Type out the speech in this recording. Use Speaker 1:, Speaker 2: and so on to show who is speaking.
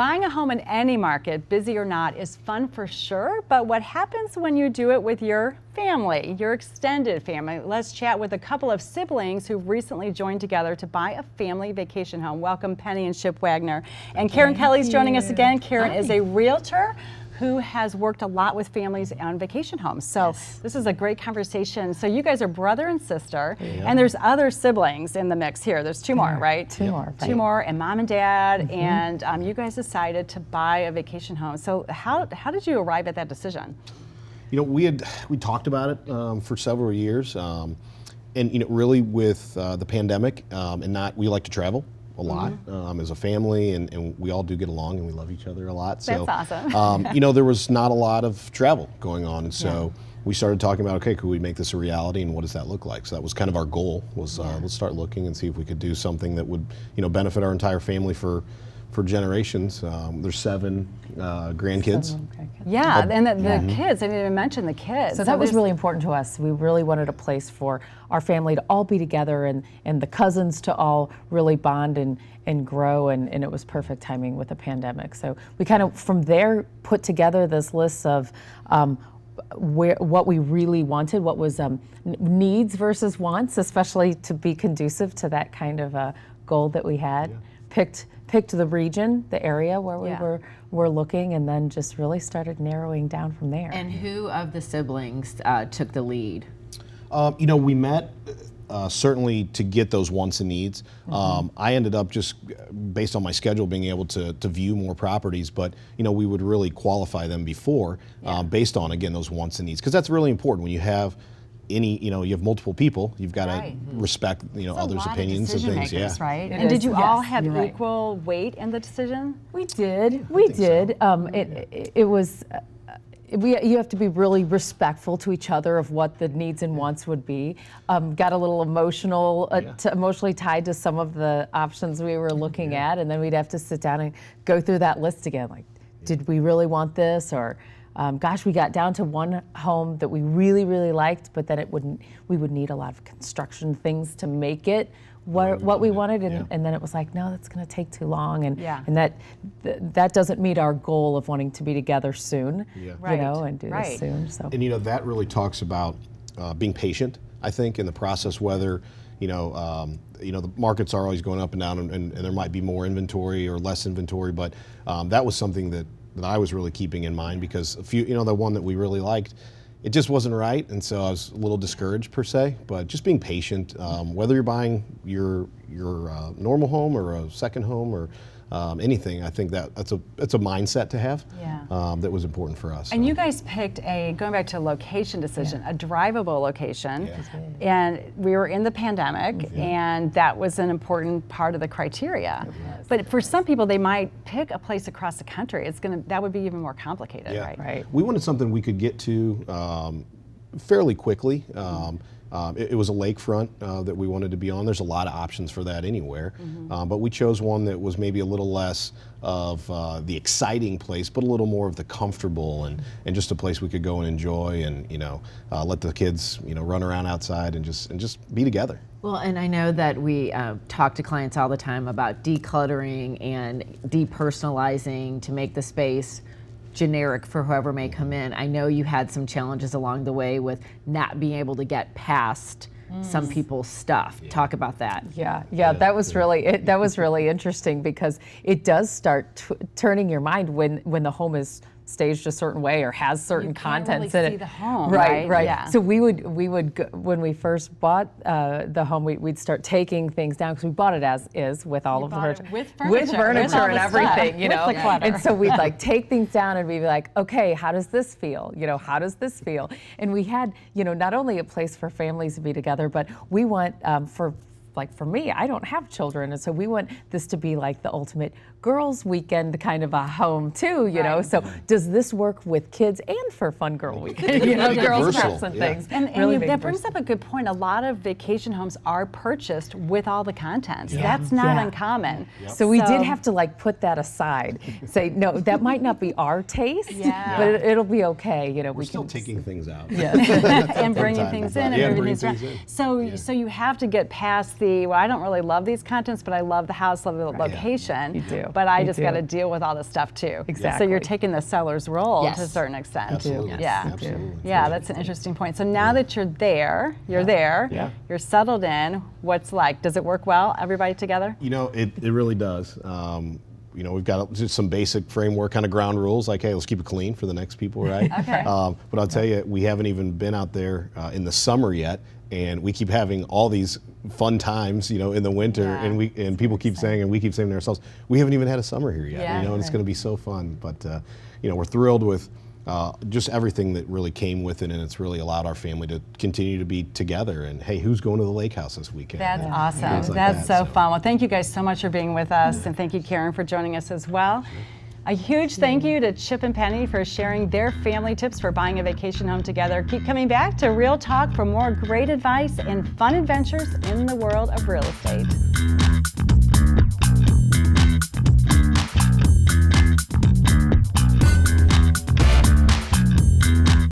Speaker 1: Buying a home in any market, busy or not, is fun for sure, but what happens when you do it with your family, your extended family? Let's chat with a couple of siblings who recently joined together to buy a family vacation home. Welcome, Penny and Chip Wagner. And Karen Kelly's joining us again. Karen is a realtor who has worked a lot with families on vacation homes. So this is a great conversation. So you guys are brother and sister, and there's other siblings in the mix here. There's two more, right?
Speaker 2: Two more.
Speaker 1: Two more, and mom and dad, and you guys decided to buy a vacation home. So how did you arrive at that decision?
Speaker 3: You know, we talked about it for several years, and you know, really with the pandemic, we like to travel a lot as a family, and we all do get along, and we love each other a lot. So
Speaker 1: that's awesome.
Speaker 3: you know, there was not a lot of travel going on, and so we started talking about, okay, could we make this a reality, and what does that look like? So that was kind of our goal, was let's start looking and see if we could do something that would, you know, benefit our entire family for generations. There's 7 grandkids.
Speaker 1: Yeah, and the kids, I didn't even mention the kids.
Speaker 2: So that was really important to us. We really wanted a place for our family to all be together and the cousins to all really bond and grow, and it was perfect timing with the pandemic. So we kind of, from there, put together this list of what we really wanted, what was needs versus wants, especially to be conducive to that kind of goal that we had. Picked the region, the area where we were looking, and then just really started narrowing down from there.
Speaker 4: And who of the siblings took the lead?
Speaker 3: You know, we met certainly to get those wants and needs. I ended up just, based on my schedule, being able to view more properties, but you know, we would really qualify them before based on, again, those wants and needs, because that's really important when you have you know, you have multiple people, you've got to respect, you know, others' opinions and things.
Speaker 1: Makers, right? And did you all have equal weight in the decision?
Speaker 2: We did. We did. It was. You have to be really respectful to each other of what the needs and wants would be. Got a little emotional, emotionally tied to some of the options we were looking at, and then we'd have to sit down and go through that list again. Like, did we really want this, or? Gosh, we got down to one home that we really, really liked, but then we would need a lot of construction things to make it what we wanted, and then it was like, no, that's going to take too long, and that doesn't meet our goal of wanting to be together soon, you know, and do this soon. So.
Speaker 3: And you know, that really talks about being patient, I think, in the process, whether you know, the markets are always going up and down, and there might be more inventory or less inventory, but that was something that I was really keeping in mind, because the one that we really liked, it just wasn't right, and so I was a little discouraged per se. But just being patient, whether you're buying your normal home or a second home or anything, I think that's a mindset to have that was important for us.
Speaker 1: And you guys picked going back to a location decision, a drivable location, and we were in the pandemic, and that was an important part of the criteria. But for some people, they might pick a place across the country. That would be even more complicated, right?
Speaker 3: We wanted something we could get to fairly quickly. It was a lakefront that we wanted to be on. There's a lot of options for that anywhere, but we chose one that was maybe a little less of the exciting place, but a little more of the comfortable and just a place we could go and enjoy, and you know, let the kids, you know, run around outside and just be together.
Speaker 4: Well, and I know that we talk to clients all the time about decluttering and depersonalizing to make the space generic for whoever may come in. I know you had some challenges along the way with not being able to get past some people's stuff. Talk about that. That was really interesting, because it does start turning your mind when the home is staged a certain way or has certain contents in it.
Speaker 1: See the home,
Speaker 2: right.
Speaker 1: Yeah.
Speaker 2: So we would go, when we first bought the home, we'd start taking things down, because we bought it as is with all of the furniture,
Speaker 1: with
Speaker 2: furniture and everything, you know.
Speaker 1: And
Speaker 2: so we'd like take things down and we'd be like, okay, how does this feel? You know, how does this feel? And we had, you know, not only a place for families to be together, but we want for me, I don't have children, and so we want this to be like the ultimate girls' weekend kind of a home too, you know. So does this work with kids and for fun girl weekend? You know, girls' trips and things.
Speaker 1: And really that brings up a good point. A lot of vacation homes are purchased with all the contents. That's not uncommon.
Speaker 2: So we did have to like put that aside. Say, no, that might not be our taste, but it'll be okay. You know,
Speaker 3: we're still taking things out.
Speaker 1: And bringing things in and moving things around.
Speaker 3: In.
Speaker 1: So you have to get past see, well, I don't really love these contents, but I love the house, love the location.
Speaker 2: You do.
Speaker 1: But I
Speaker 2: You
Speaker 1: just
Speaker 2: do.
Speaker 1: got to deal with all this stuff too.
Speaker 2: Exactly.
Speaker 1: So you're taking the seller's role
Speaker 4: Yes.
Speaker 1: to a certain extent.
Speaker 3: Absolutely.
Speaker 1: Yeah.
Speaker 3: Absolutely.
Speaker 1: Yeah, that's an interesting point. So now that you're there, you're settled in, what's like? Does it work well, everybody together?
Speaker 3: You know, it really does. You know, we've got just some basic framework kind of ground rules, like, hey, let's keep it clean for the next people, right?
Speaker 1: Okay.
Speaker 3: But I'll tell you, we haven't even been out there in the summer yet, and we keep having all these fun times, you know, in the winter,
Speaker 1: Yeah.
Speaker 3: and people keep saying, and we keep saying to ourselves, we haven't even had a summer here yet,
Speaker 1: Yeah.
Speaker 3: you know, and it's going to be so fun. But you know, we're thrilled with just everything that really came with it, and it's really allowed our family to continue to be together. And hey, who's going to the lake house this weekend?
Speaker 1: That's awesome.
Speaker 3: Things like
Speaker 1: That's
Speaker 3: that,
Speaker 1: so fun. Well, thank you guys so much for being with us, and thank you, Karen, for joining us as well. A huge thank you to Chip and Penny for sharing their family tips for buying a vacation home together. Keep coming back to Real Talk for more great advice and fun adventures in the world of real estate.